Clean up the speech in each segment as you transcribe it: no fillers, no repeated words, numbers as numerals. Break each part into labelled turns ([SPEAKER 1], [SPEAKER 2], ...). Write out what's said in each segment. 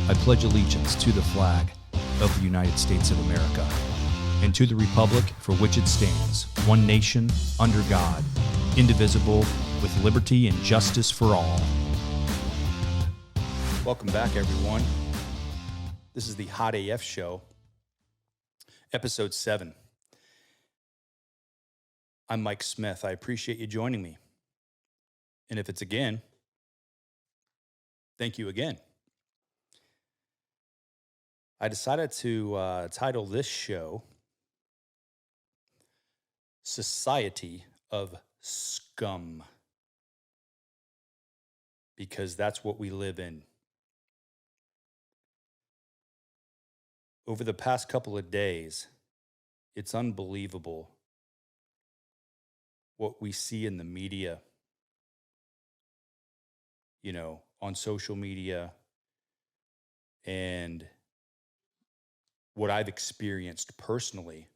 [SPEAKER 1] I pledge allegiance to the flag of the United States of America and to the republic for which it stands, one nation, under God, indivisible, with liberty and justice for all. Welcome back, everyone. This is the Hot AF Show, episode 7. I'm Mike Smith. I appreciate you joining me. And if it's again, thank you again. I decided to title this show Society of Scum, because that's what we live in. Over the past couple of days, it's unbelievable what we see in the media, on social media, and what I've experienced personally,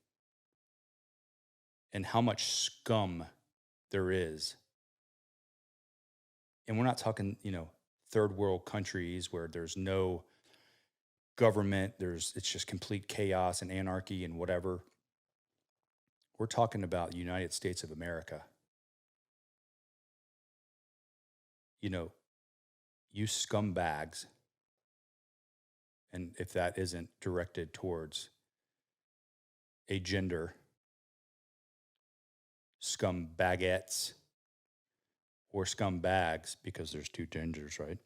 [SPEAKER 1] and how much scum there is. And we're not talking, third world countries where there's no government, it's just complete chaos and anarchy and whatever. We're talking about the United States of America. You scumbags, and if that isn't directed towards a gender, scumbagettes or scumbags, because there's two genders, right?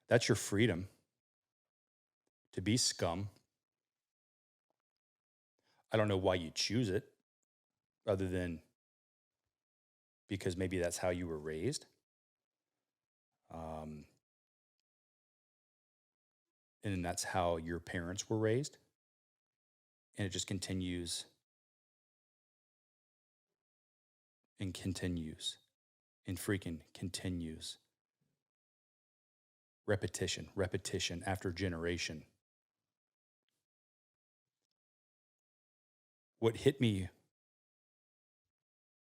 [SPEAKER 1] That's your freedom to be scum. I don't know why you choose it, other than because maybe that's how you were raised. And that's how your parents were raised. And it just continues and continues and freaking continues. Repetition after generation. What hit me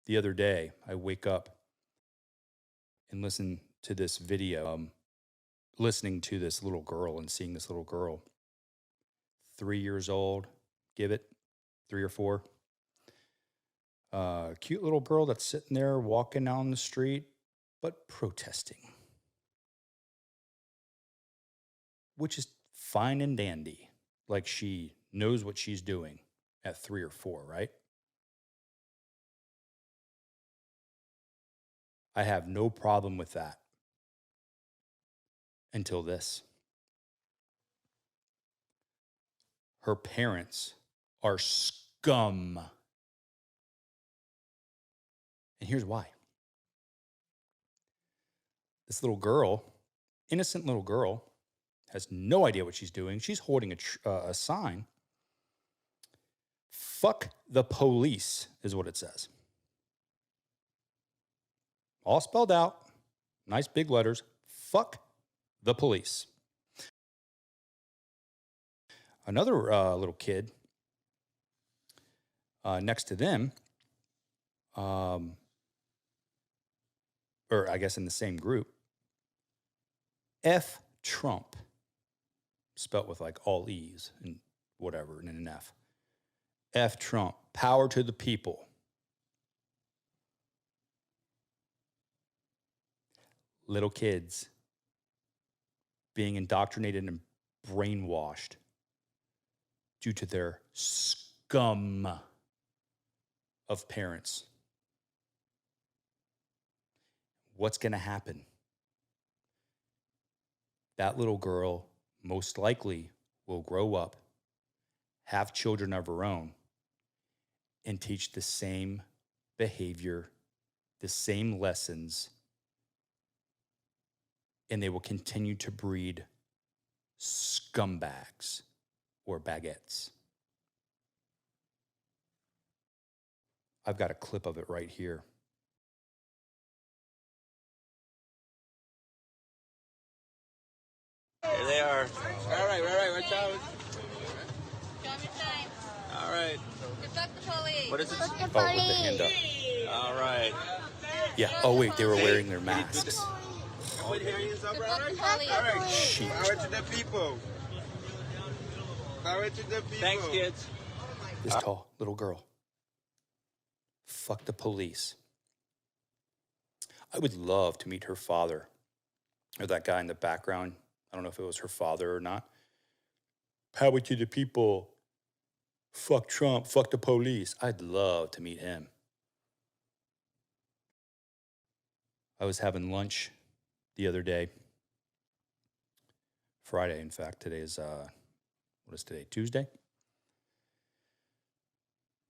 [SPEAKER 1] the other day, I wake up and listen to this video, listening to this little girl and seeing this little girl, 3 years old, give it 3 or 4. Cute little girl that's sitting there walking down the street, but protesting, which is fine and dandy. Like she knows what she's doing at 3 or 4, right? I have no problem with that until this. Her parents are scum. And here's why. This little girl, innocent little girl, has no idea what she's doing. She's holding a sign. Fuck the police is what it says. All spelled out, nice big letters. Fuck the police. Another little kid next to them, or I guess in the same group, F Trump, spelt with like all E's and whatever, and an F. F Trump, power to the people. Little kids being indoctrinated and brainwashed due to their scum of parents. What's going to happen? That little girl most likely will grow up, have children of her own, and teach the same behavior, the same lessons, and they will continue to breed scumbags or baguettes. I've got a clip of it right here.
[SPEAKER 2] Here they are. All right, watch out.
[SPEAKER 3] Show me time.
[SPEAKER 2] All right.
[SPEAKER 3] Fuck the police.
[SPEAKER 2] What is it?
[SPEAKER 1] Oh, with the hand up.
[SPEAKER 2] All right.
[SPEAKER 1] Yeah. Oh, wait, they were wearing their masks.
[SPEAKER 2] Put your hands up,
[SPEAKER 3] Report the
[SPEAKER 2] all
[SPEAKER 3] police.
[SPEAKER 2] right.
[SPEAKER 1] Shit.
[SPEAKER 2] Power to the people. Power to the people. Thanks, kids.
[SPEAKER 1] This tall little girl. Fuck the police. I would love to meet her father, or that guy in the background. I don't know if it was her father or not. Power to the people. Fuck Trump. Fuck the police. I'd love to meet him. I was having lunch the other day. Friday, in fact. Today is, what is today? Tuesday?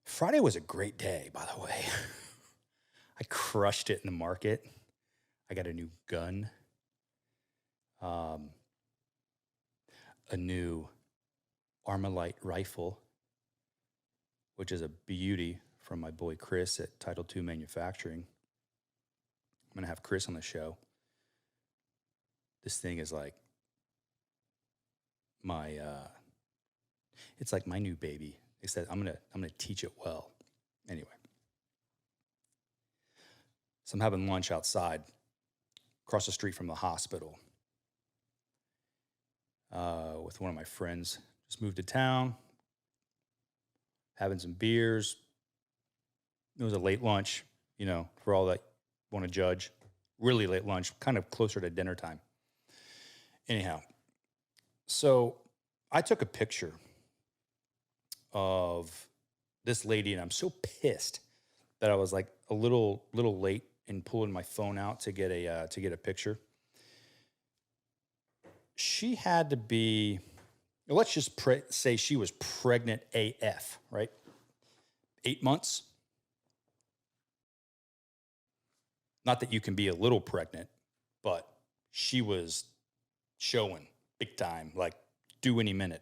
[SPEAKER 1] Friday was a great day, by the way. I crushed it in the market. I got a new gun. A new Armalite rifle, which is a beauty from my boy Chris at Title II Manufacturing. I'm going to have Chris on the show. This thing is like my, it's like my new baby, except I'm going to teach it well. Anyway. So I'm having lunch outside, across the street from the hospital, with one of my friends. Just moved to town, having some beers. It was a late lunch, for all that want to judge. Really late lunch, kind of closer to dinner time. Anyhow, so I took a picture of this lady, and I'm so pissed that I was like a little late in pulling my phone out to get a picture. She had to be, let's just say she was pregnant AF, right? 8 months. Not that you can be a little pregnant, but she was showing big time, like due any minute.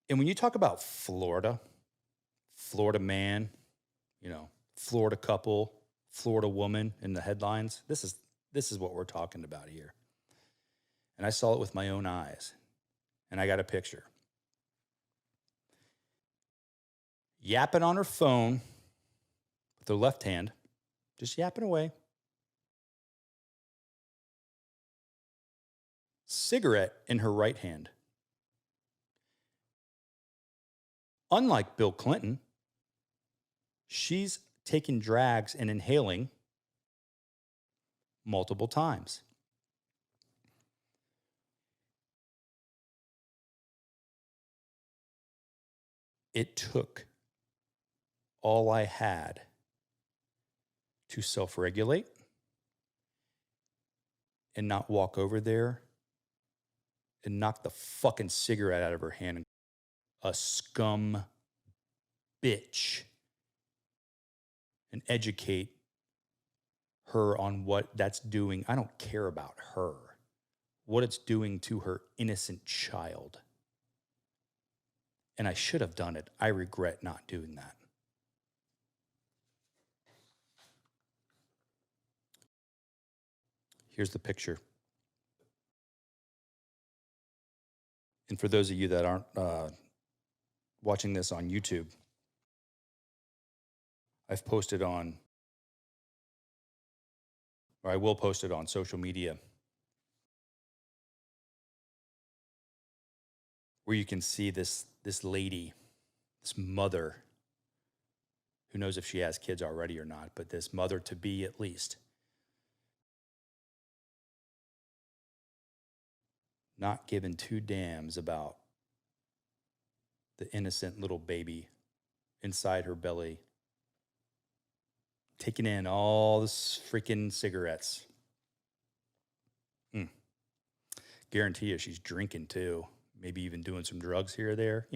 [SPEAKER 1] And when you talk about Florida man, Florida couple, Florida woman in the headlines, this is what we're talking about here. And I saw it with my own eyes, and I got a picture. Yapping on her phone with her left hand, just yapping away. Cigarette in her right hand. Unlike Bill Clinton, she's taking drags and inhaling multiple times. It took all I had to self-regulate and not walk over there and knock the fucking cigarette out of her hand. A scum bitch. And educate her on what that's doing. I don't care about her. What it's doing to her innocent child. And I should have done it. I regret not doing that. Here's the picture. And for those of you that aren't watching this on YouTube, I've posted on, or I will post it on social media, where you can see this lady, this mother, who knows if she has kids already or not, but this mother-to-be at least, not giving two damns about the innocent little baby inside her belly, taking in all this freaking cigarettes. Guarantee you she's drinking too. Maybe even doing some drugs here or there.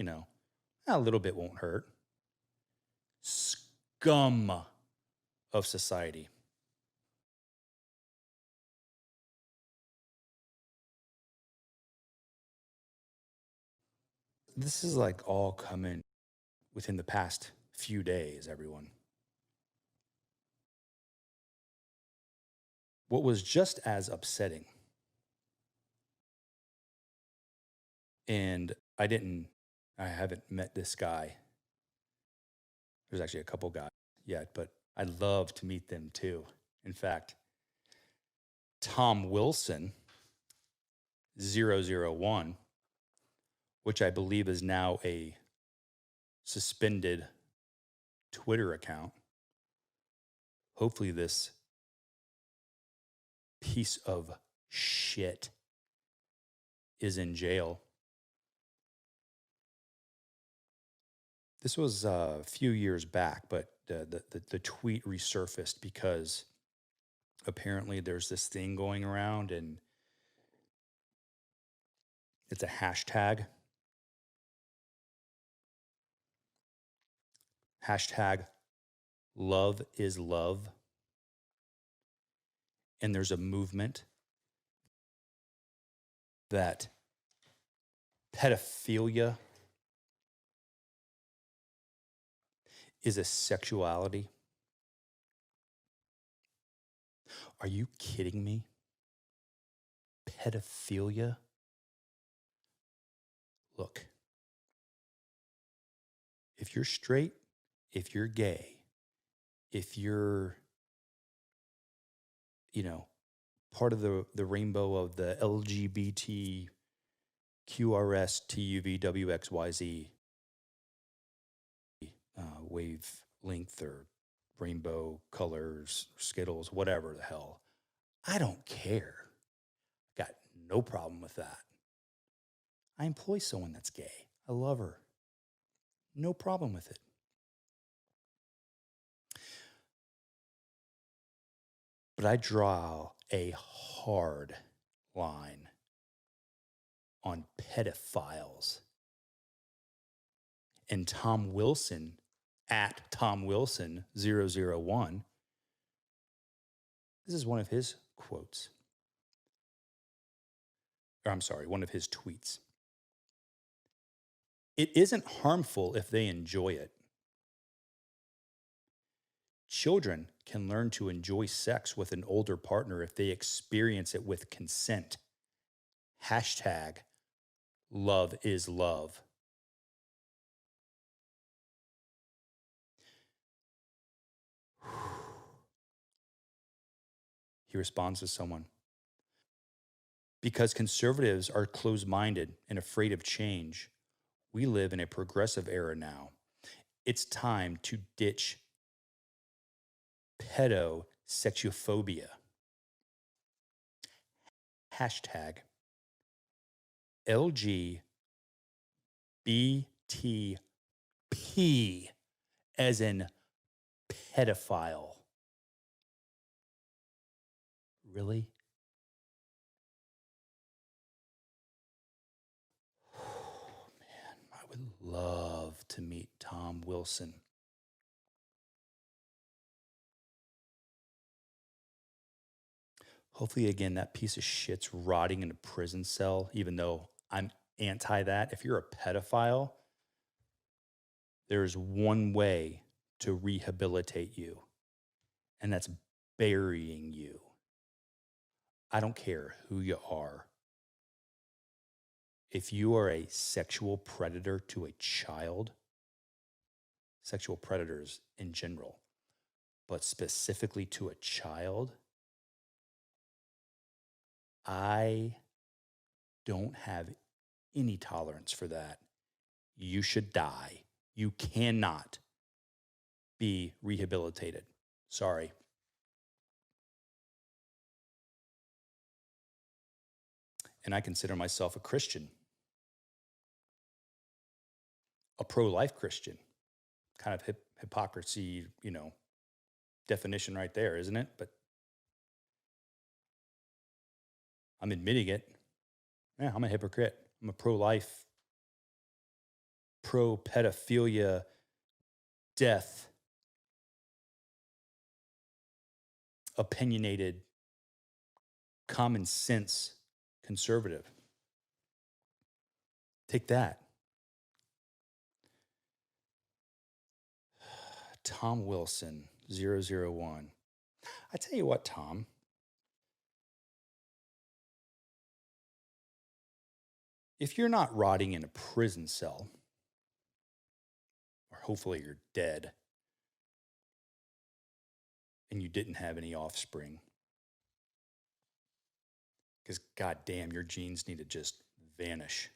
[SPEAKER 1] A little bit won't hurt. Scum of society. This is like all coming within the past few days, everyone. What was just as upsetting, and I haven't met this guy. There's actually a couple guys yet, but I'd love to meet them too. In fact, Tom Wilson, 001, which I believe is now a suspended Twitter account. Hopefully this piece of shit is in jail. This was a few years back, but the tweet resurfaced because apparently there's this thing going around and it's a hashtag. Hashtag love is love. And there's a movement that pedophilia is a sexuality. Are you kidding me? Pedophilia? Look, if you're straight, if you're gay, if you're, part of the rainbow of the LGBT QRS wavelength or rainbow colors, Skittles, whatever the hell. I don't care. Got no problem with that. I employ someone that's gay. I love her. No problem with it. But I draw a hard line on pedophiles. And Tom Wilson, at Tom Wilson 001, this is one of his quotes. Or I'm sorry, one of his tweets. It isn't harmful if they enjoy it. Children can learn to enjoy sex with an older partner if they experience it with consent. Hashtag love is love. He responds to someone. Because conservatives are closed-minded and afraid of change, we live in a progressive era now. It's time to ditch pedosexuophobia. Hashtag LGBTP as in pedophile. Really? Oh, man, I would love to meet Tom Wilson. Hopefully, again, that piece of shit's rotting in a prison cell, even though I'm anti that. If you're a pedophile, there's one way to rehabilitate you, and that's burying you. I don't care who you are. If you are a sexual predator to a child, sexual predators in general, but specifically to a child, I don't have any tolerance for that. You should die. You cannot be rehabilitated. Sorry. And I consider myself a Christian, a pro-life Christian. Kind of hypocrisy, definition right there, isn't it? But I'm admitting it. Yeah, I'm a hypocrite. I'm a pro-life, pro-pedophilia, death, opinionated, common sense conservative. Take that. Tom Wilson, 001. I tell you what, Tom. If you're not rotting in a prison cell, or hopefully you're dead, and you didn't have any offspring. Because goddamn, your genes need to just vanish.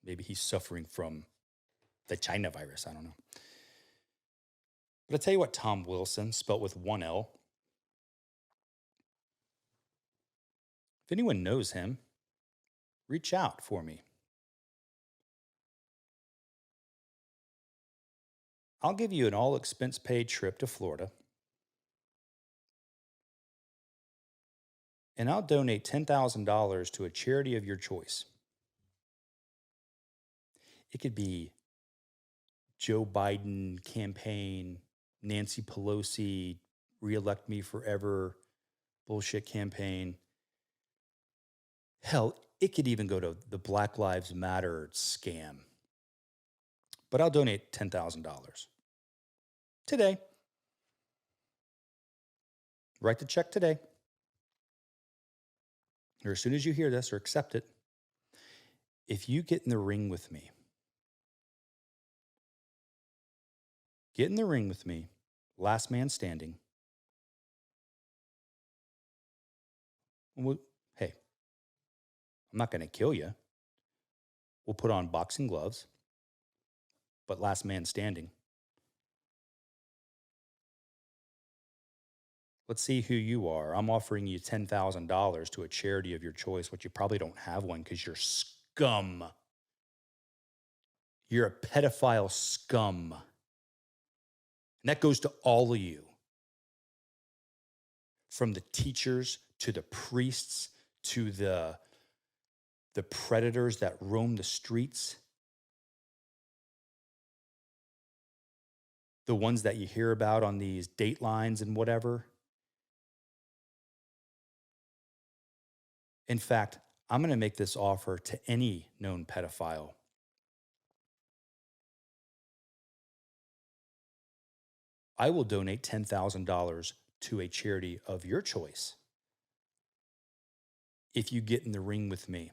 [SPEAKER 1] Maybe he's suffering from the China virus. I don't know. But I tell you what, Tom Wilson, spelt with one L. If anyone knows him, reach out for me. I'll give you an all expense paid trip to Florida. And I'll donate $10,000 to a charity of your choice. It could be Joe Biden campaign, Nancy Pelosi, reelect me forever bullshit campaign. Hell, it could even go to the Black Lives Matter scam. But I'll donate $10,000 today. Write the check today. Or as soon as you hear this or accept it, if you get in the ring with me, last man standing. Well, hey, I'm not going to kill you. We'll put on boxing gloves, but last man standing. Let's see who you are. I'm offering you $10,000 to a charity of your choice, which you probably don't have one because you're scum. You're a pedophile scum. And that goes to all of you. From the teachers to the priests to the predators that roam the streets. The ones that you hear about on these datelines and whatever. In fact, I'm going to make this offer to any known pedophile. I will donate $10,000 to a charity of your choice if you get in the ring with me.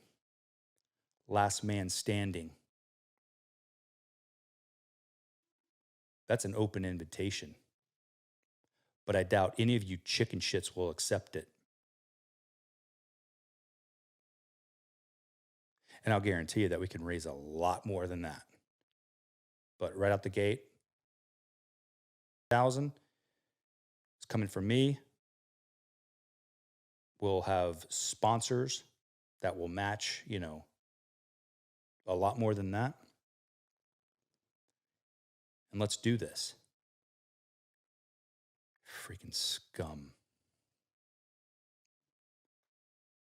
[SPEAKER 1] Last man standing. That's an open invitation. But I doubt any of you chicken shits will accept it. And I'll guarantee you that we can raise a lot more than that. But right out the gate, 1,000 is coming from me. We'll have sponsors that will match, a lot more than that. And let's do this. Freaking scum.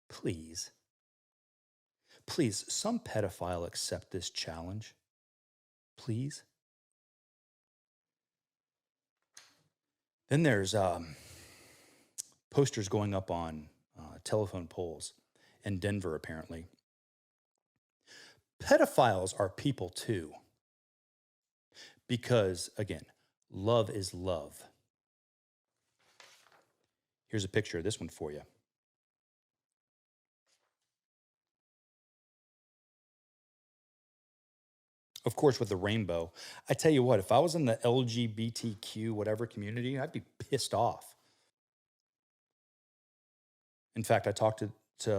[SPEAKER 1] Please, some pedophile accept this challenge. Please. Then there's posters going up on telephone poles in Denver, apparently. Pedophiles are people too. Because, again, love is love. Here's a picture of this one for you. Of course, with the rainbow. I tell you what, if I was in the LGBTQ whatever community, I'd be pissed off. In fact, I talked to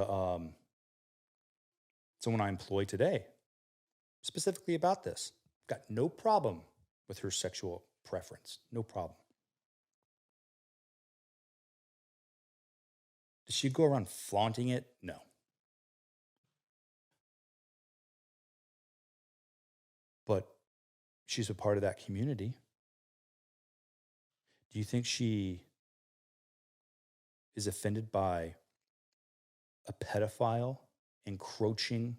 [SPEAKER 1] someone I employ today specifically about this. Got no problem with her sexual preference. No problem. Does she go around flaunting it? No. But she's a part of that community. Do you think she is offended by a pedophile encroaching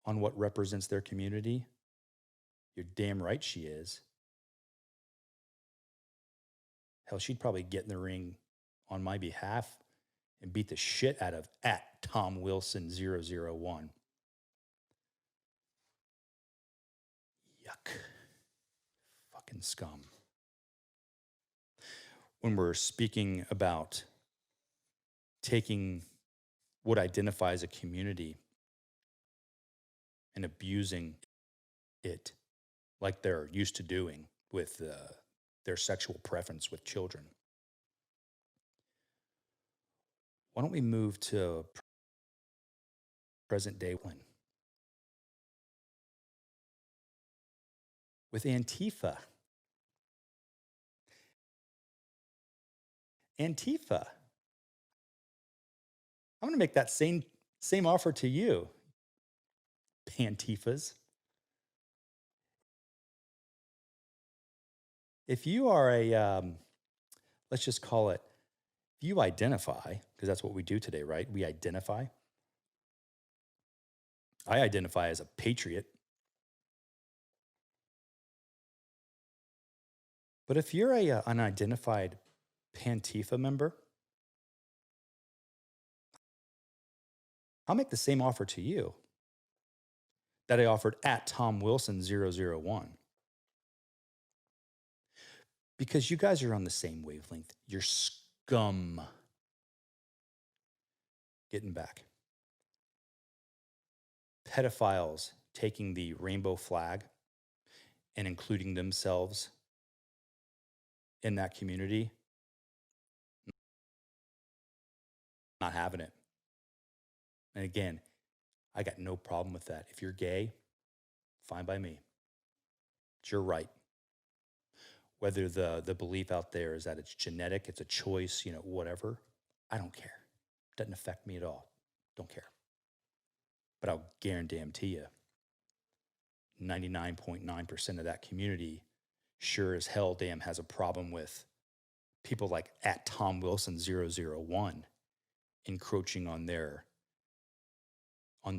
[SPEAKER 1] on what represents their community? You're damn right she is. Hell, she'd probably get in the ring on my behalf and beat the shit out of @TomWilson001. Yuck. Fucking scum. When we're speaking about taking what identifies as a community and abusing it like they're used to doing with the their sexual preference with children. Why don't we move to present day one with Antifa? Antifa. I'm going to make that same offer to you, Pantifas. If you are let's just call it, if you identify, because that's what we do today, right? We identify. I identify as a patriot. But if you're a unidentified Pantifa member, I'll make the same offer to you that I offered at Tom Wilson 001. Because you guys are on the same wavelength. You're scum. Getting back. Pedophiles taking the rainbow flag and including themselves in that community, not having it. And again, I got no problem with that. If you're gay, fine by me. It's your right. Whether the belief out there is that it's genetic, it's a choice, whatever, I don't care. Doesn't affect me at all. Don't care. But I'll guarantee you, 99.9% of that community sure as hell damn has a problem with people like at Tom Wilson 001 encroaching on their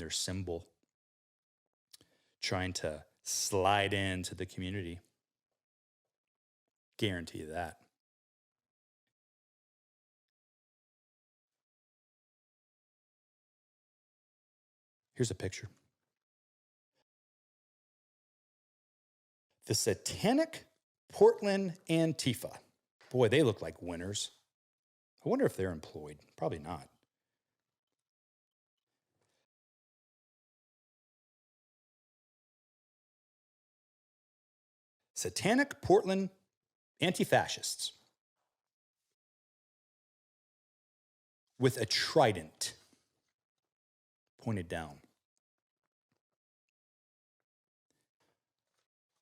[SPEAKER 1] symbol, trying to slide into the community. Guarantee you that. Here's a picture. The Satanic Portland Antifa. Boy, they look like winners. I wonder if they're employed. Probably not. Satanic Portland Anti-Fascists with a trident pointed down.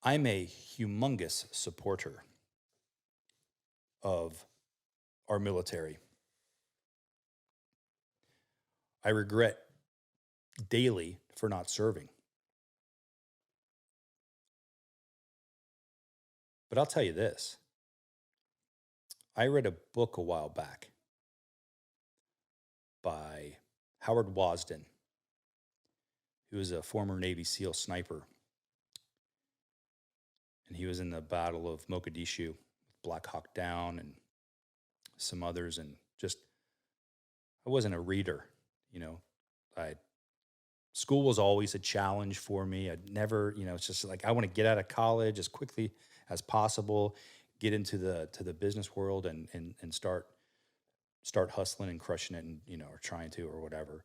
[SPEAKER 1] I'm a humongous supporter of our military. I regret daily for not serving. But I'll tell you this. I read a book a while back by Howard Wasden, who was a former Navy SEAL sniper. And he was in the Battle of Mogadishu, Black Hawk Down, and some others. And just, I wasn't a reader, school was always a challenge for me. I'd never, it's just like, I want to get out of college as quickly as possible, get into the business world and start hustling and crushing it and, or trying to, or whatever.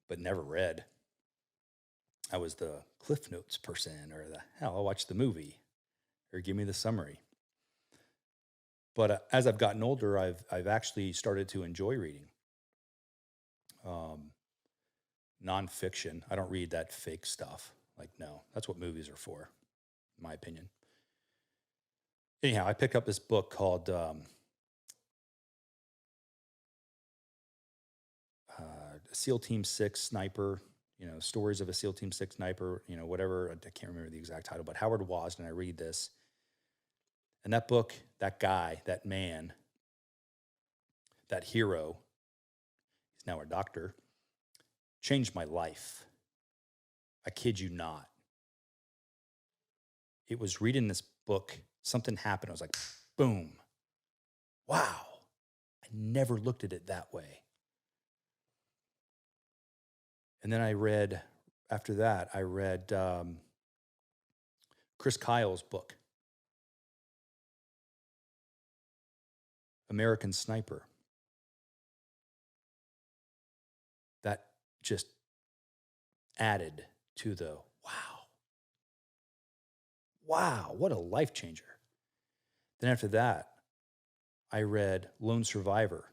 [SPEAKER 1] But never read. I was the Cliff Notes person, or I'll watch the movie or give me the summary. But as I've gotten older, I've actually started to enjoy reading. Nonfiction. I don't read that fake stuff. Like, no, that's what movies are for, in my opinion. Anyhow, I picked up this book called SEAL Team 6 Sniper, stories of a SEAL Team 6 sniper, whatever. I can't remember the exact title, but Howard Wasden, I read this. And that book, that guy, that man, that hero, he's now a doctor, changed my life. I kid you not. It was reading this book, something happened. I was like, boom. Wow. I never looked at it that way. And then after that, I read Chris Kyle's book, American Sniper. That just added to the wow. Wow, what a life changer. Then after that, I read Lone Survivor.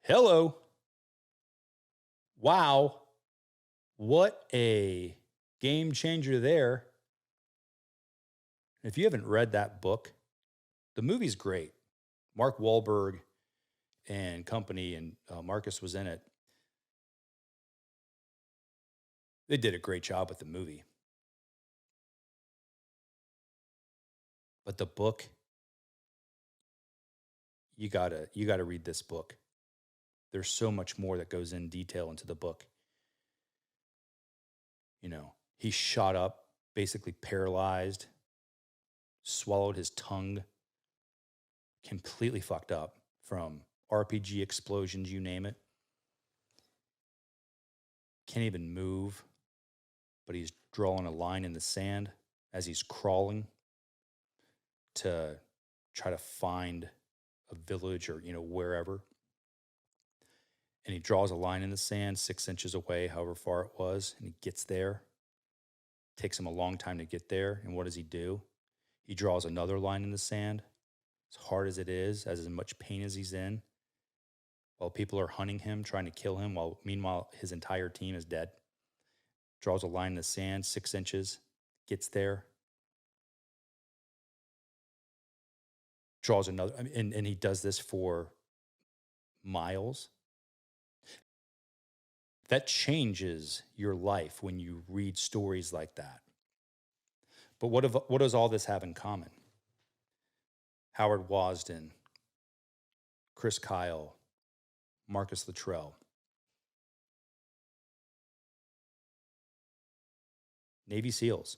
[SPEAKER 1] Hello. Wow. What a game changer there. If you haven't read that book, the movie's great. Mark Wahlberg and company, and Marcus was in it. They did a great job with the movie. But the book, you gotta read this book. There's so much more that goes in detail into the book. You know, he shot up, basically paralyzed, swallowed his tongue, completely fucked up from RPG explosions, you name it. Can't even move, but he's drawing a line in the sand as he's crawling to try to find a village or, wherever. And he draws a line in the sand 6 inches away, however far it was, and he gets there. Takes him a long time to get there. And what does he do? He draws another line in the sand, as hard as it is, as much pain as he's in, while people are hunting him, trying to kill him, while meanwhile his entire team is dead. Draws a line in the sand 6 inches, gets there, draws another, and he does this for miles. That changes your life when you read stories like that. But what does all this have in common? Howard Wasden, Chris Kyle, Marcus Luttrell, Navy SEALs.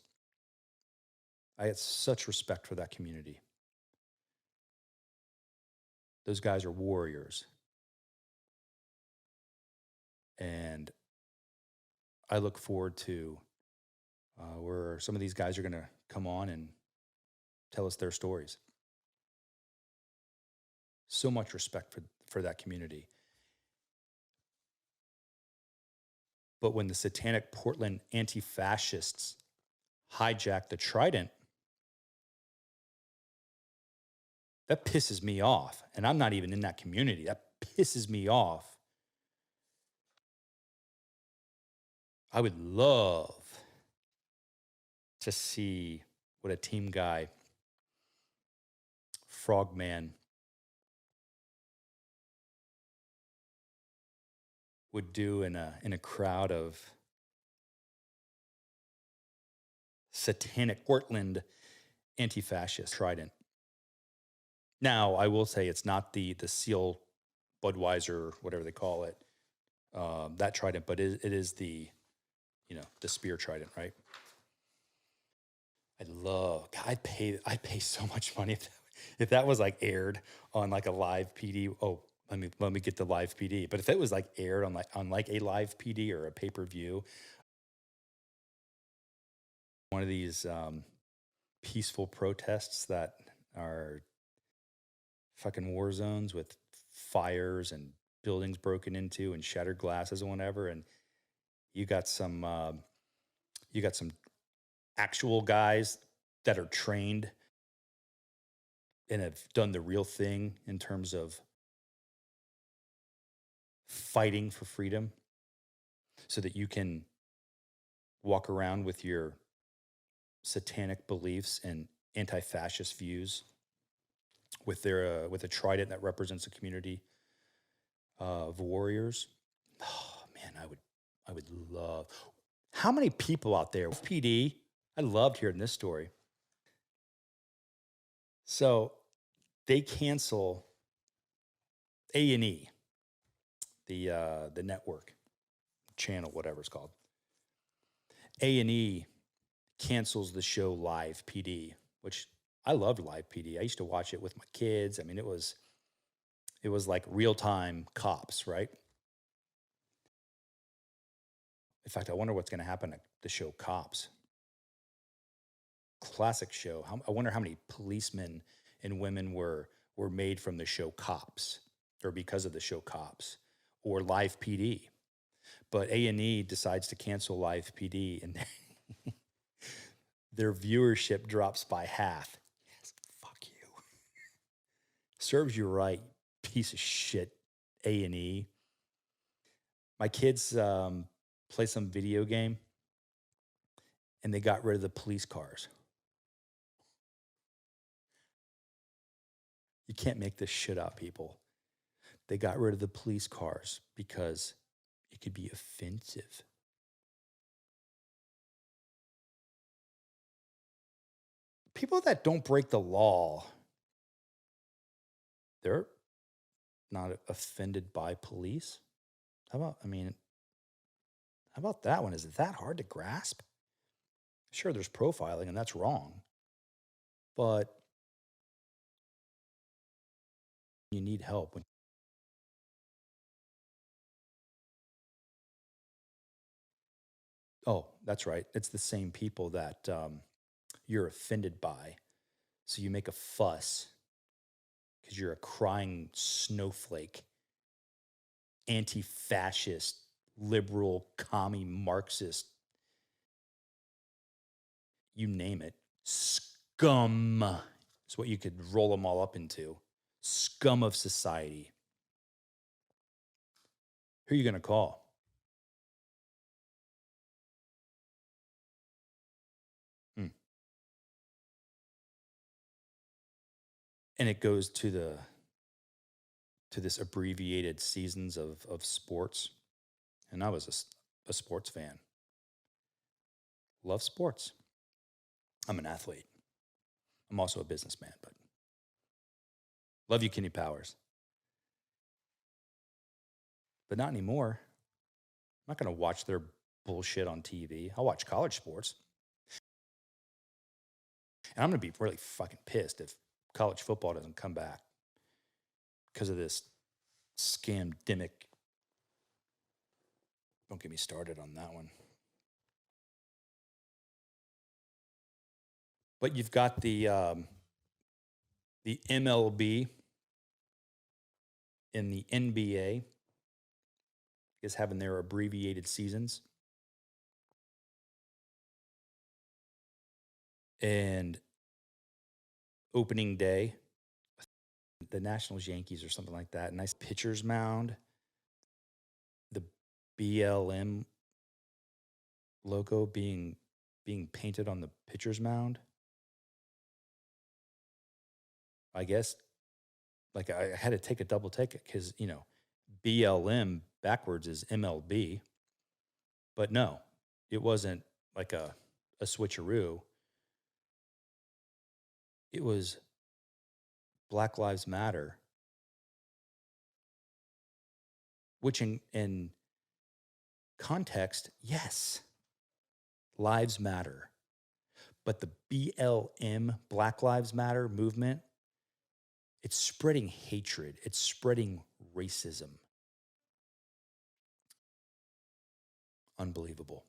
[SPEAKER 1] I had such respect for that community. Those guys are warriors. And I look forward to where some of these guys are going to come on and tell us their stories. So much respect for that community. But when the satanic Portland anti-fascists hijacked the Trident, that pisses me off. And I'm not even in that community. That pisses me off. I would love to see what a team guy, Frogman, would do in a crowd of satanic Portland anti-fascist Trident. Now, I will say it's not the SEAL Budweiser, whatever they call it, that Trident, but it is the spear Trident, right? I'd pay so much money if that was like aired on like a live PD. Oh, let me get the live PD. But if it was like aired on like a live PD or a pay-per-view, one of these peaceful protests that are fucking war zones with fires and buildings broken into and shattered glasses and whatever, and you got some actual guys that are trained and have done the real thing in terms of fighting for freedom so that you can walk around with your satanic beliefs and anti-fascist views with a trident that represents a community of warriors. Oh man, I would love. How many people out there? PD. I loved hearing this story. So they cancel A&E, the network channel, whatever it's called. A&E cancels the show Live PD, which I loved Live PD. I used to watch it with my kids. I mean, it was like real-time cops, right? In fact, I wonder what's going to happen to the show Cops. Classic show. I wonder how many policemen and women were made from the show Cops, or because of the show Cops, or Live PD. But A&E decides to cancel Live PD, and their viewership drops by half. Yes, fuck you. Serves you right, piece of shit, A&E. My kids play some video game, and they got rid of the police cars. You can't make this shit up, people. They got rid of the police cars because it could be offensive. People that don't break the law, they're not offended by police. How about that one? Is it that hard to grasp? Sure, there's profiling, and that's wrong. But you need help. Oh, that's right. It's the same people that you're offended by. So you make a fuss because you're a crying snowflake, anti-fascist, liberal, commie, Marxist, you name it. Scum is what you could roll them all up into. Scum of society. Who are you going to call? And it goes to this abbreviated seasons of sports. And I was a sports fan. Love sports. I'm an athlete. I'm also a businessman, but love you, Kenny Powers. But not anymore. I'm not going to watch their bullshit on TV. I'll watch college sports. And I'm going to be really fucking pissed if college football doesn't come back because of this scamdemic. Don't get me started on that one. But you've got the MLB and the NBA is having their abbreviated seasons. And opening day, the Nationals Yankees or something like that, nice pitcher's mound, the BLM logo being painted on the pitcher's mound. I guess, like, I had to take a double take it because, BLM backwards is MLB. But no, it wasn't like a switcheroo. It was Black Lives Matter, which in context, yes, lives matter. But the BLM, Black Lives Matter movement, it's spreading hatred. It's spreading racism. Unbelievable.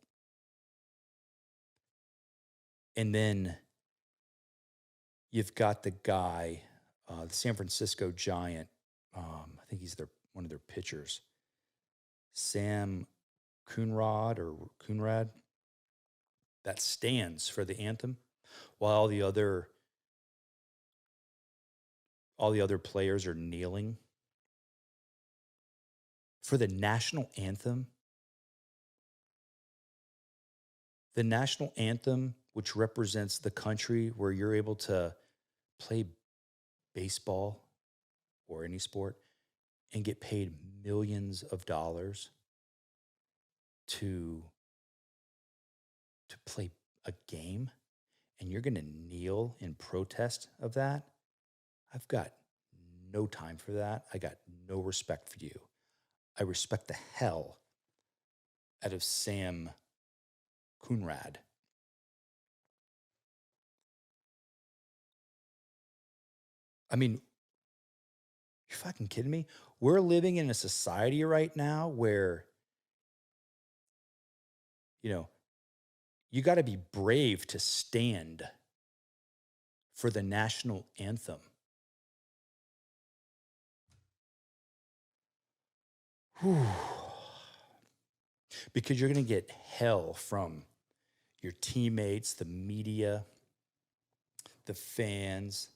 [SPEAKER 1] And then you've got the guy, the San Francisco Giant. I think he's one of their pitchers, Sam Coonrod, that stands for the anthem, while all the other players are kneeling for the national anthem. The national anthem, which represents the country where you're able to play baseball or any sport and get paid millions of dollars to play a game, and you're going to kneel in protest of that. I've got no time for that. I got no respect for you. I respect the hell out of Sam Coonrad. I mean, you're fucking kidding me? We're living in a society right now where, you got to be brave to stand for the national anthem. Whew. because you're going to get hell from your teammates, the media, the fans,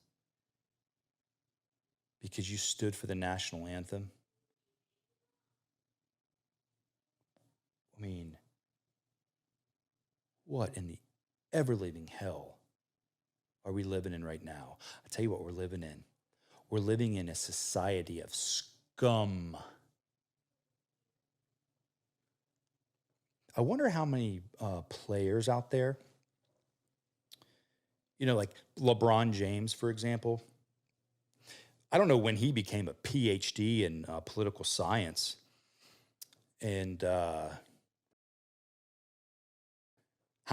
[SPEAKER 1] because you stood for the national anthem. I mean, what in the ever living hell are we living in right now? I tell you what we're living in. We're living in a society of scum. I wonder how many players out there, like LeBron James, for example. I don't know when he became a PhD in political science and how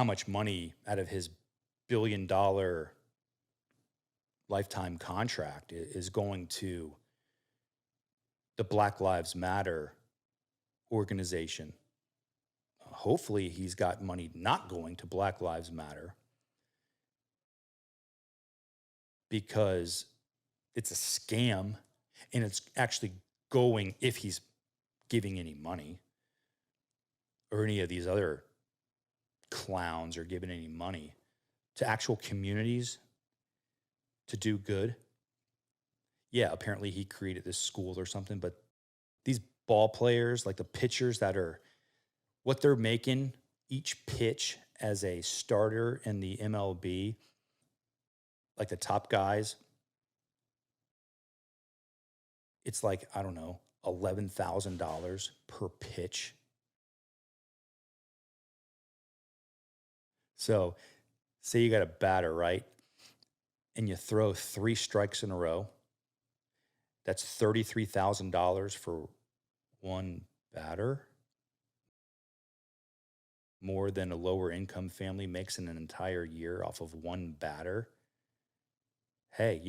[SPEAKER 1] much money out of his $1 billion lifetime contract is going to the Black Lives Matter organization. Hopefully he's got money not going to Black Lives Matter because it's a scam and it's actually going, if he's giving any money or any of these other clowns are giving any money to actual communities to do good. Yeah, apparently he created this school or something, but these ball players, like the pitchers that are what they're making each pitch as a starter in the MLB, like the top guys, it's like, I don't know, $11,000 per pitch. So say you got a batter, right? And you throw 3 strikes in a row. That's $33,000 for one batter. More than a lower income family makes in an entire year off of one batter. Hey,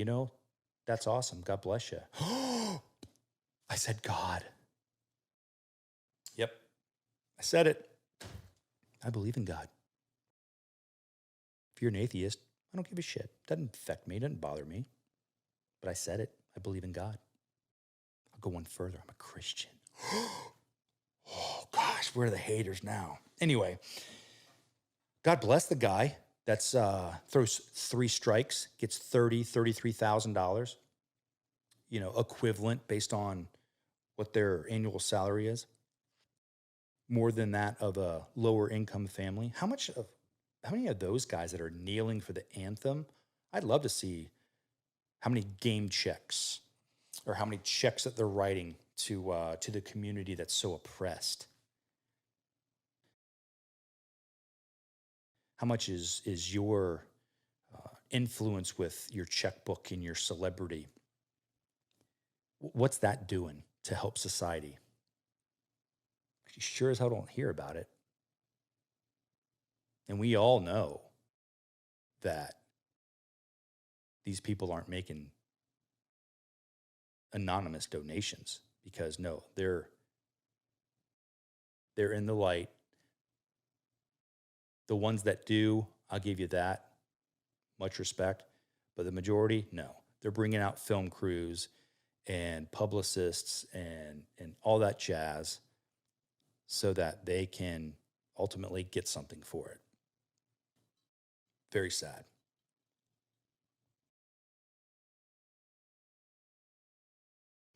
[SPEAKER 1] that's awesome. God bless you. I said God. Yep. I said it. I believe in God. If you're an atheist, I don't give a shit. Doesn't affect me. Doesn't bother me. But I said it. I believe in God. I'll go one further. I'm a Christian. Oh, gosh. Where are the haters now? Anyway, God bless the guy that's throws 3 strikes, gets $33,000, equivalent based on what their annual salary is. More than that of a lower income family. How many of those guys that are kneeling for the anthem? I'd love to see how many game checks or how many checks that they're writing to the community that's so oppressed. How much is your influence with your checkbook and your celebrity? What's that doing to help society? You sure as hell don't hear about it. And we all know that these people aren't making anonymous donations because no, they're in the light. The ones that do, I'll give you that. Much respect. But the majority, no. They're bringing out film crews and publicists and all that jazz so that they can ultimately get something for it. Very sad.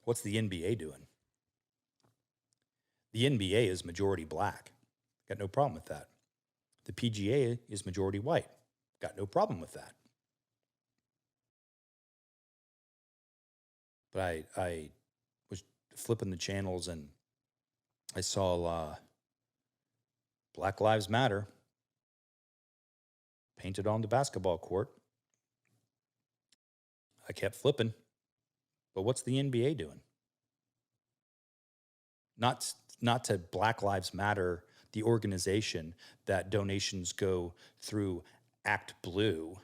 [SPEAKER 1] What's the NBA doing? The NBA is majority black. Got no problem with that. The PGA is majority white. Got no problem with that. But I was flipping the channels and I saw Black Lives Matter painted on the basketball court. I kept flipping. But what's the NBA doing? Not to Black Lives Matter, the organization that donations go through Act Blue.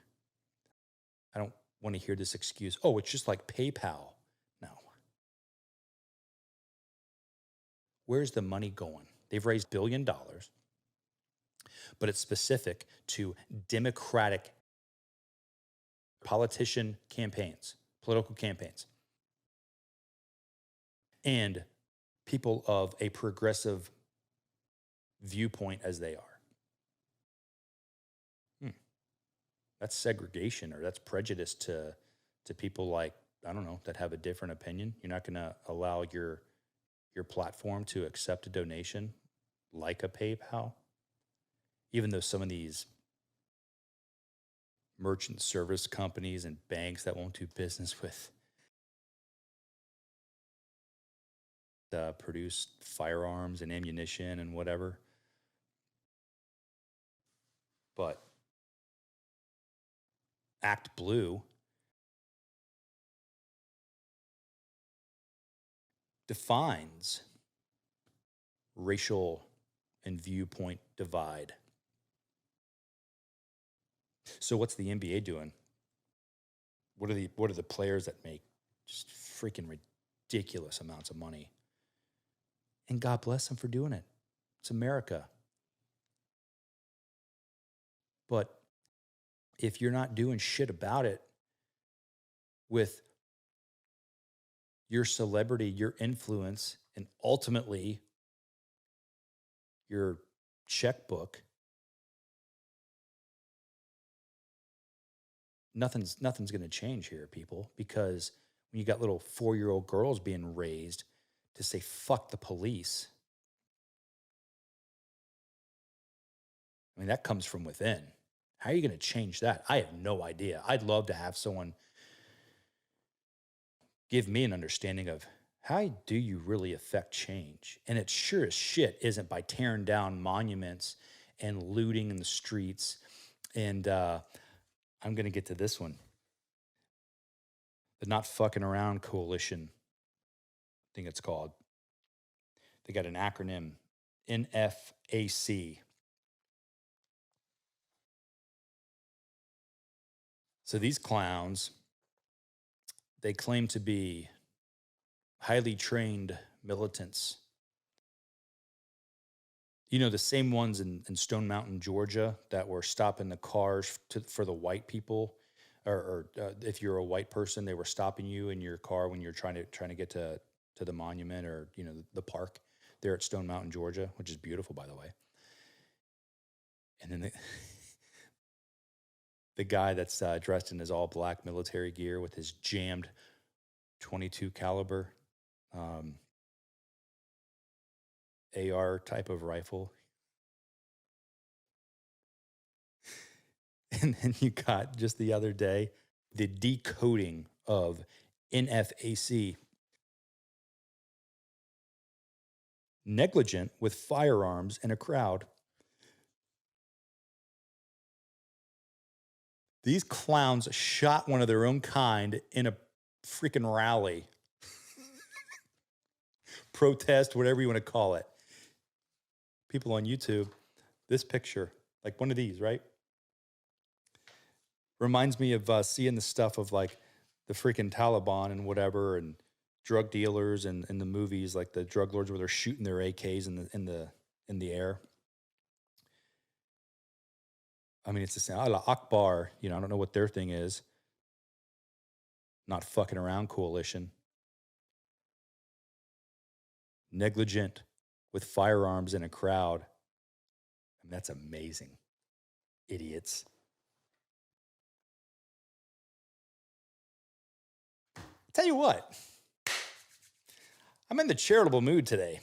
[SPEAKER 1] I don't want to hear this excuse. Oh, it's just like PayPal. No. Where's the money going? They've raised $1 billion, but it's specific to Democratic politician campaigns, political campaigns, and people of a progressive viewpoint as they are. That's segregation, or that's prejudice to people like, I don't know, that have a different opinion. You're not going to allow your platform to accept a donation like a PayPal, even though some of these merchant service companies and banks that won't do business with produce firearms and ammunition and whatever. But Act Blue defines racial and viewpoint divide. So what's the NBA doing? What are the players that make just freaking ridiculous amounts of money? And God bless them for doing it. It's America. But if you're not doing shit about it with your celebrity, your influence, and ultimately your checkbook, nothing's going to change here, people, because when you got little 4-year-old girls being raised to say, fuck the police, I mean, that comes from within. How are you going to change that? I have no idea. I'd love to have someone give me an understanding of how do you really affect change? And it sure as shit isn't by tearing down monuments and looting in the streets. And I'm going to get to this one. The Not Fucking Around Coalition, I think it's called. They got an acronym, NFAC. So these clowns, they claim to be highly trained militants. You know, the same ones in Stone Mountain, Georgia, that were stopping the cars for the white people, or if you're a white person, they were stopping you in your car when you're trying to get to the monument, or the park there at Stone Mountain, Georgia, which is beautiful, by the way. And then the guy that's dressed in his all black military gear with his jammed 22 caliber AR type of rifle. And then you got, just the other day, the decoding of NFAC. Negligent with firearms in a crowd. These clowns shot one of their own kind in a freaking rally. Protest, whatever you want to call it. People on YouTube, this picture, like one of these, right? Reminds me of seeing the stuff of like the freaking Taliban and whatever, and drug dealers and in the movies, like the drug lords where they're shooting their AKs in the air. I mean, it's the same. Allah Akbar, I don't know what their thing is. Not Fucking Around Coalition. Negligent with firearms in a crowd. I mean, that's amazing. Idiots. Tell you what, I'm in the charitable mood today.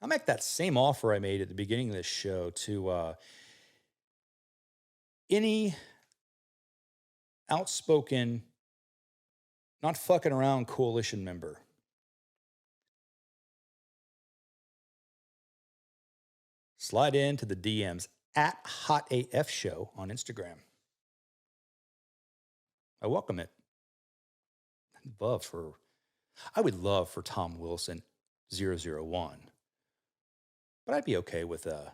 [SPEAKER 1] I'll make that same offer I made at the beginning of this show to any outspoken, Not Fucking Around Coalition member. Slide into the DMs at HotAF Show on Instagram. I welcome it. I would love for Tom Wilson 001, but I'd be okay with a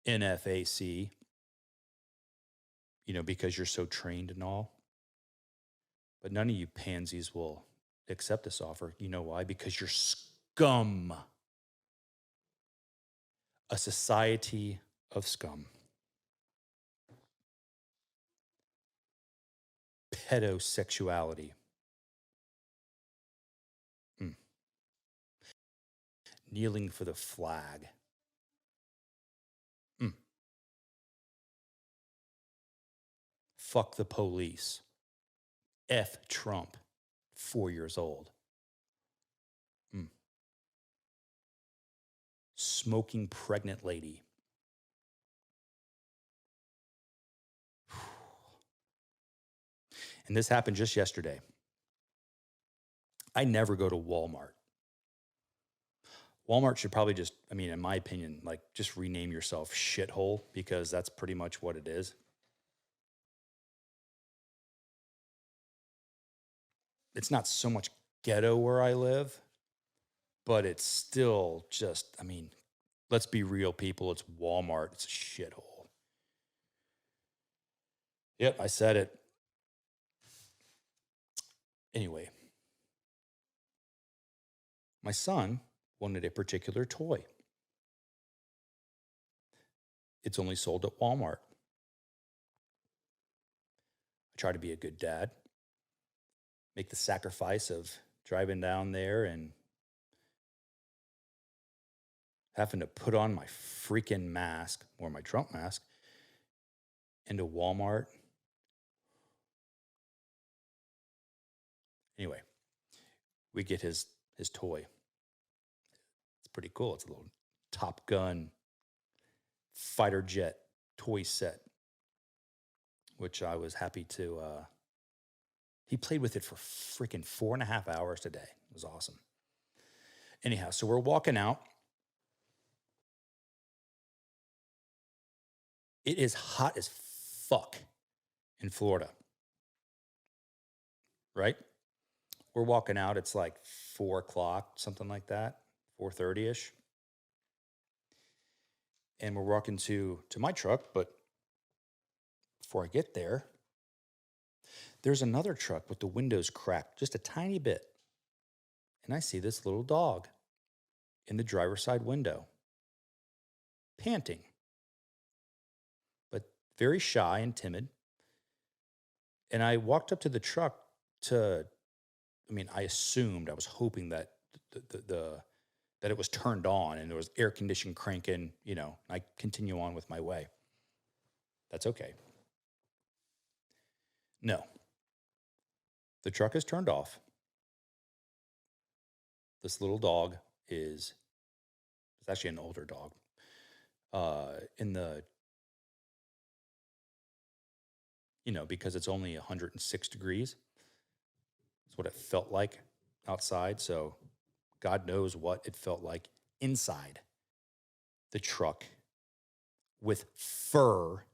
[SPEAKER 1] NFAC, because you're so trained and all. But none of you pansies will accept this offer. You know why? Because you're scum. A society of scum. Pedosexuality. kneeling for the flag. Fuck the police. F Trump. 4 years old. Smoking pregnant lady. And this happened just yesterday. I never go to Walmart. Walmart should probably just, I mean, in my opinion, like just rename yourself shithole, because that's pretty much what it is. It's not so much ghetto where I live, but it's still just, I mean, let's be real, people. It's Walmart. It's a shithole. Yep, I said it. Anyway, my son wanted a particular toy. It's only sold at Walmart. I try to be a good dad, make the sacrifice of driving down there and having to put on my freaking mask, or my Trump mask, into Walmart. Anyway, we get his toy. It's pretty cool. It's a little Top Gun fighter jet toy set, which I was happy to. He played with it for freaking 4.5 hours today. It was awesome. Anyhow, so we're walking out. It is hot as fuck in Florida, right? We're walking out. It's like 4 o'clock, something like that, 4:30ish. And we're walking to my truck, but before I get there, there's another truck with the windows cracked just a tiny bit. And I see this little dog in the driver's side window, panting, but very shy and timid. And I walked up to the truck I assumed, I was hoping that that it was turned on and there was air conditioning cranking, I continue on with my way. That's okay. No. The truck is turned off. This little dog it's actually an older dog. Because it's only 106 degrees. That's what it felt like outside. So God knows what it felt like inside the truck with fur.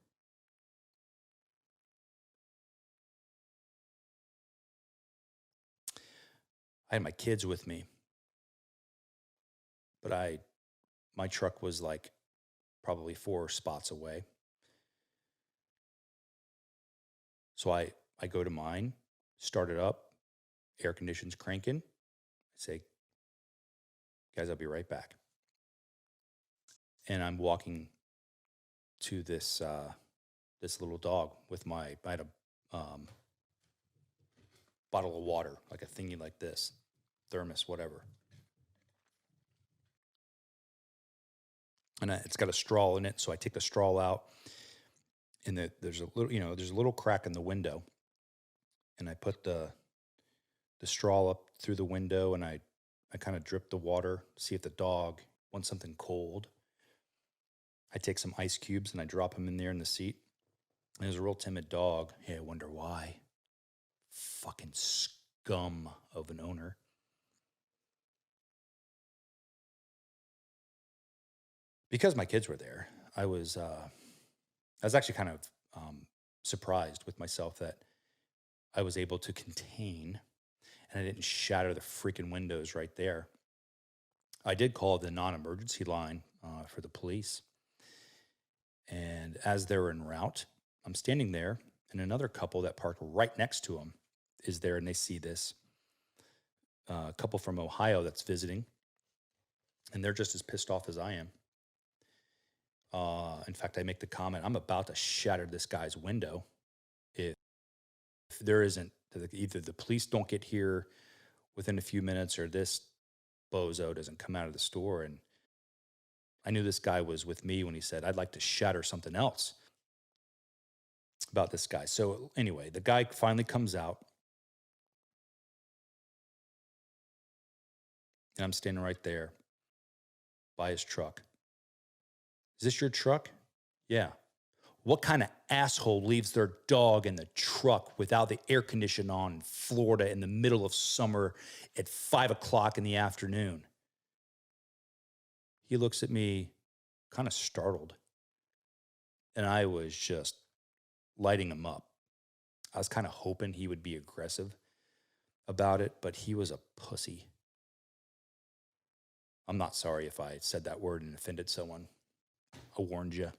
[SPEAKER 1] I had my kids with me, but my truck was like probably 4 spots away. So I go to mine, start it up, air conditioning's cranking. I say, guys, I'll be right back. And I'm walking to this little dog with I had a bottle of water, like a thingy like this, thermos, whatever. And it's got a straw in it, so I take the straw out, and there's a little crack in the window, and I put the straw up through the window, and I kind of drip the water, see if the dog wants something cold. I take some ice cubes and I drop them in there in the seat. And there's a real timid dog. Hey, I wonder why. Fucking scum of an owner. Because my kids were there, I was actually kind of surprised with myself that I was able to contain, and I didn't shatter the freaking windows right there. I did call the non-emergency line for the police. And as they're en route, I'm standing there, and another couple that parked right next to them is there, and they see this. A couple from Ohio that's visiting, and they're just as pissed off as I am. In fact, I make the comment, I'm about to shatter this guy's window if there isn't, either the police don't get here within a few minutes, or this bozo doesn't come out of the store. And I knew this guy was with me when he said, I'd like to shatter something else about this guy. So anyway, the guy finally comes out. And I'm standing right there by his truck. Is this your truck? Yeah. What kind of asshole leaves their dog in the truck without the air condition on in Florida in the middle of summer at 5 o'clock in the afternoon? He looks at me kind of startled. And I was just lighting him up. I was kind of hoping he would be aggressive about it, but he was a pussy. I'm not sorry if I said that word and offended someone. I warned you.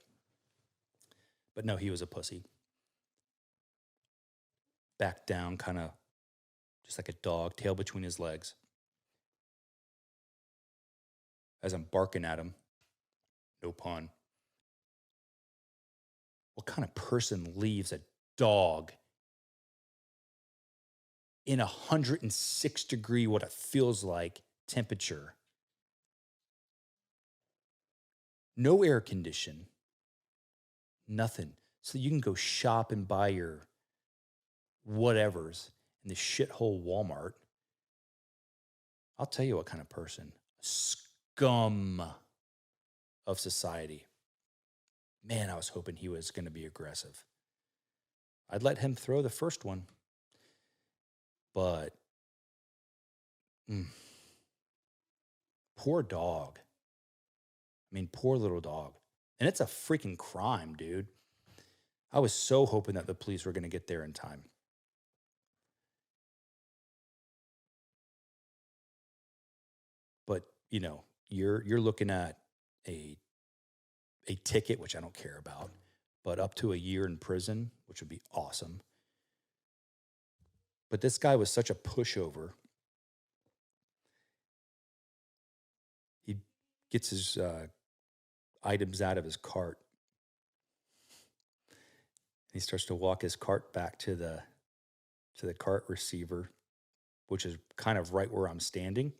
[SPEAKER 1] But no, he was a pussy. Back down, kind of just like a dog, tail between his legs. As I'm barking at him, no pun. What kind of person leaves a dog in 106 degree, what it feels like, temperature? No air condition, nothing. So you can go shop and buy your whatevers in the shithole Walmart. I'll tell you what kind of person. Scum of society. Man, I was hoping he was going to be aggressive. I'd let him throw the first one. But, poor dog. I mean, poor little dog. And it's a freaking crime, dude. I was so hoping that the police were going to get there in time. But, you know, you're looking at a ticket, which I don't care about, but up to a year in prison, which would be awesome. But this guy was such a pushover. He gets his items out of his cart. He starts to walk his cart back to the cart receiver, which is kind of right where I'm standing.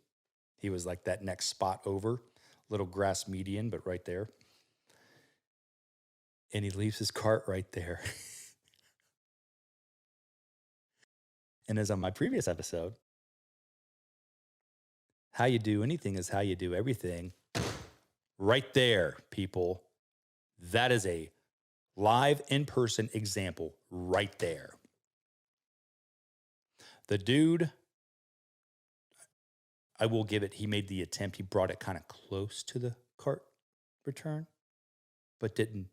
[SPEAKER 1] He was like that next spot over, little grass median, but right there. And he leaves his cart right there. And as on my previous episode, how you do anything is how you do everything. Right there, people. That is a live in-person example right there. The dude, I will give it, he made the attempt. He brought it kind of close to the cart return, but didn't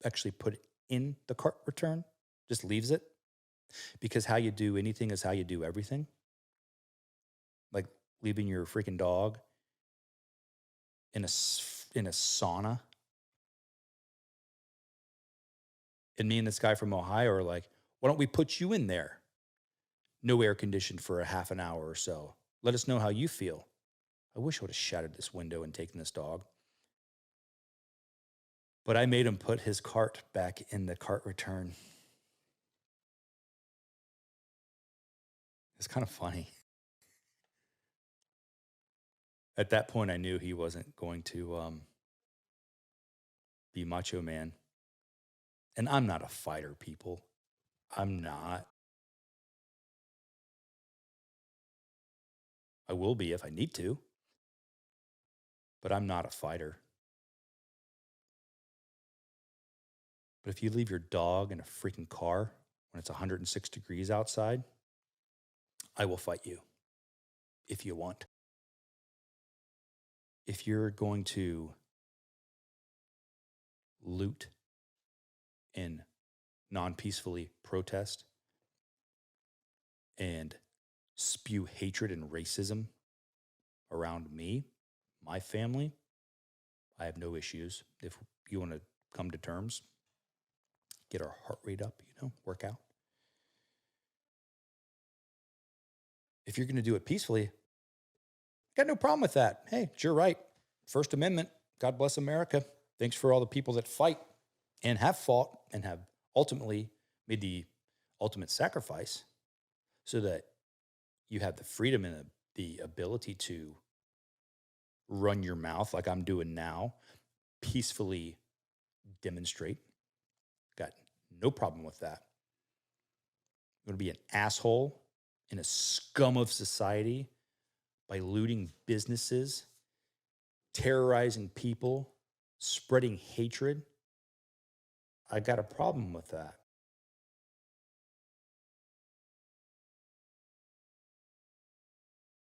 [SPEAKER 1] actually put it in the cart return, just leaves it. Because how you do anything is how you do everything. Like leaving your freaking dog in a sauna. And me and this guy from Ohio are like, why don't we put you in there? No air conditioned for a half an hour or so. Let us know how you feel. I wish I would have shattered this window and taken this dog. But I made him put his cart back in the cart return. It's kind of funny. At that point, I knew he wasn't going to be macho man. And I'm not a fighter, people. I'm not. I will be if I need to. But I'm not a fighter. But if you leave your dog in a freaking car when it's 106 degrees outside, I will fight you if you want. If you're going to loot and non-peacefully protest and spew hatred and racism around me, my family, I have no issues. If you want to come to terms, get our heart rate up, work out. If you're going to do it peacefully, got no problem with that. Hey, it's your right. First Amendment. God bless America. Thanks for all the people that fight and have fought and have ultimately made the ultimate sacrifice so that you have the freedom and the ability to run your mouth like I'm doing now, peacefully demonstrate. Got no problem with that. I'm going to be an asshole in a scum of society by looting businesses, terrorizing people, spreading hatred. I got a problem with that.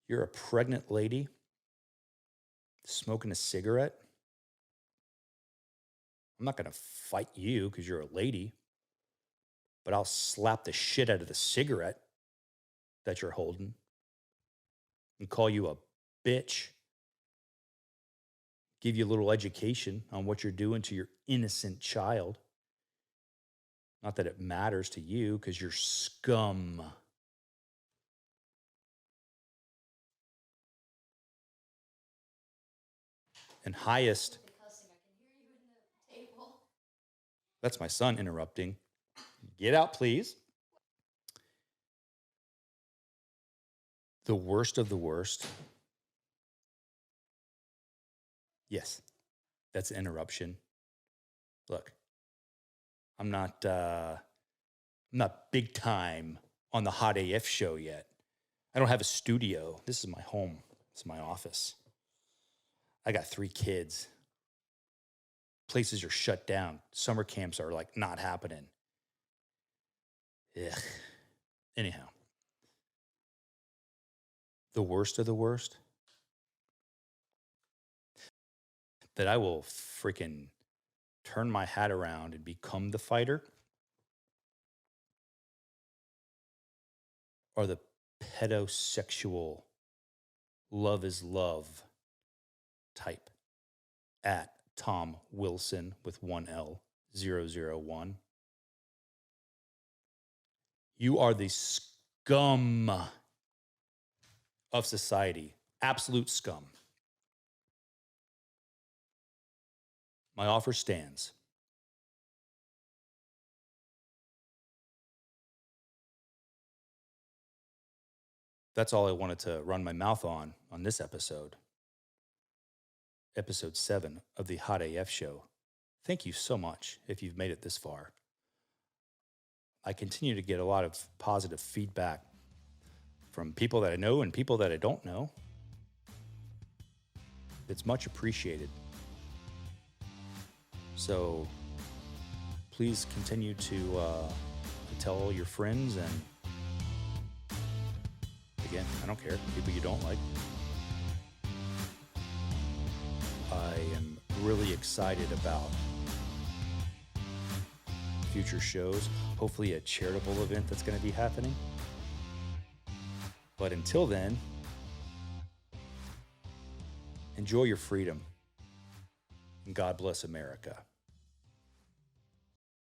[SPEAKER 1] You're a pregnant lady smoking a cigarette. I'm not going to fight you because you're a lady, but I'll slap the shit out of the cigarette that you're holding and call you a bitch. Give you a little education on what you're doing to your innocent child. Not that it matters to you because you're scum. And highest, that's my son interrupting. Get out, please. The worst of the worst. Yes, that's an interruption. Look, I'm not big time on the Hot AF show yet. I don't have a studio. This is my home. This is my office. I got 3 kids. Places are shut down. Summer camps are like not happening. Ugh. Anyhow, the worst of the worst, that I will freaking turn my hat around and become the fighter, or the pedosexual love is love type at Tom Wilson with 1L001. You are the scum of society, absolute scum. My offer stands. That's all I wanted to run my mouth on this episode. Episode 7 of the Hot AF show. Thank you so much if you've made it this far. I continue to get a lot of positive feedback from people that I know and people that I don't know. It's much appreciated. So please continue to tell all your friends, and again, I don't care, people you don't like. I am really excited about future shows, hopefully a charitable event that's going to be happening. But until then, enjoy your freedom, and God bless America.